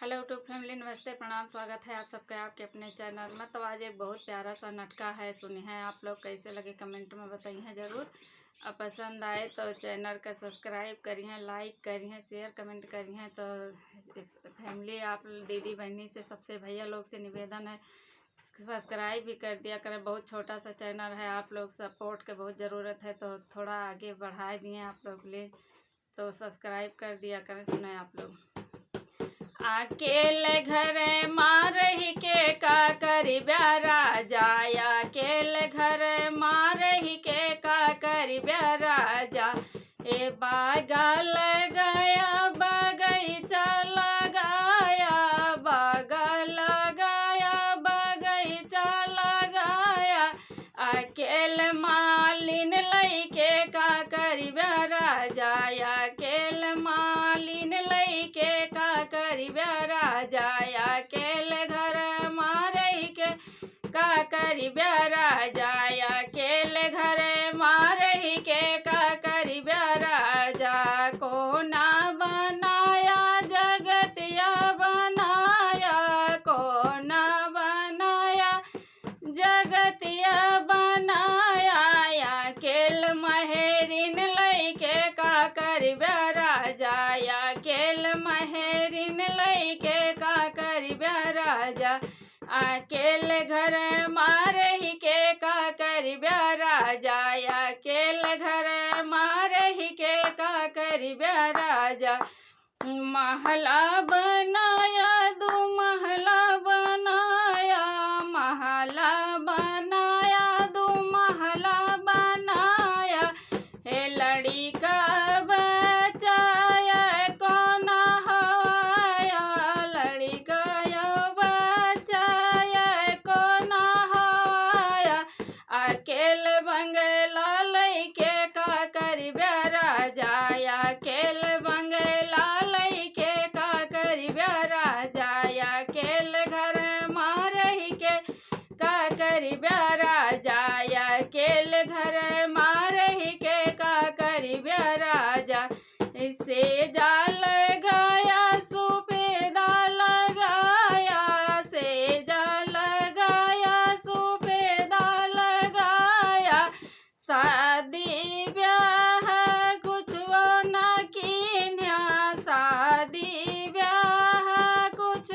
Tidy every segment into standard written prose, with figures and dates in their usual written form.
Hello YouTube family, नमस्ते, प्रणाम, स्वागत है आप सबका आपके अपने चैनल में। तो आज एक बहुत प्यारा सा नटका है, सुनी है आप लोग, कैसे लगे कमेंट में बताइए ज़रूर। अब पसंद आए तो चैनल का सब्सक्राइब करिए, लाइक करिए, शेयर कमेंट करिए। तो फैमिली आप दीदी बहनी से सबसे भैया लोग से निवेदन है, सब्सक्राइब भी कर दिया करें। बहुत छोटा सा चैनल है, आप लोग सपोर्ट की बहुत ज़रूरत है, तो थोड़ा आगे बढ़ा दिए आप लोग ले, तो सब्सक्राइब कर दिया करें। सुने आप लोग। अकेले घर मारही के का करी ब्यारा जाया, अकेले घर मारही के का करी ब्यारा जा। ए बागल गया बगीचा लगाया, बागल गया बगीचा लगाया, अकेले मालिन लइके का करी ब्यारा जाया, अकेले मालिन लइके का करी ब्यारा जाया, अकेले घर मारही के का करी ब्यारा जाया, अकेले घर मारही के का करी ब्यारा जा। कोना बनाया जगतिया बनाया, कोना बनाया जगतिया बनाया, अकेल महेरिन लइके का करी ब्यारा जाया, अकेल महेरिन लइके का करी ब्यारा जा, अकेले घर मारही के का करी ब्यारा जाया, अकेले घर मारही के का करी ब्यारा जा। महला बनाया दो महला बनाया, महला बनाया दो महला बनाया, हे लड़ी का बचाया कौन हवाया, लड़ी का बचाया कौन हवाया, अकेले बंगला लइके का करी ब्यारा जाया, अकेले बंगला लइके का करी ब्यारा जाया, अकेले घर मारही के का करी ब्यारा जाया, अकेले घर मारही के का करी ब्यारा जा। इसे जाल गया सुपेदा लगाया, से जाल गया सुपेदा लगाया, शादी ब्याह कुछ न कीन्या, शादी ब्याह कुछ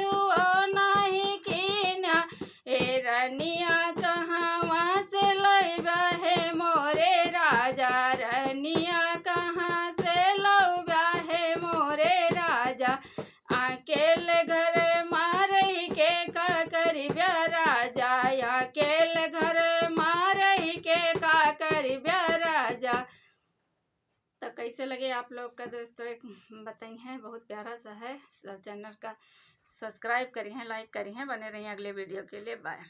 नहीं कीन्या, ए रनिया कहाँ से लैबा है मोरे राजा, रनिया कहाँ से लौबा है मोरे राजा, अकेले घर मारही के का करी ब्यारा जाया, अकेले घर मारही के का करी ब्यारा जा। तो कैसे लगे आप लोग का दोस्तों, एक बताइए, बहुत प्यारा सा है। सब चैनल का सब्सक्राइब करिए, लाइक करिए, बने रहिए अगले वीडियो के लिए। बाय।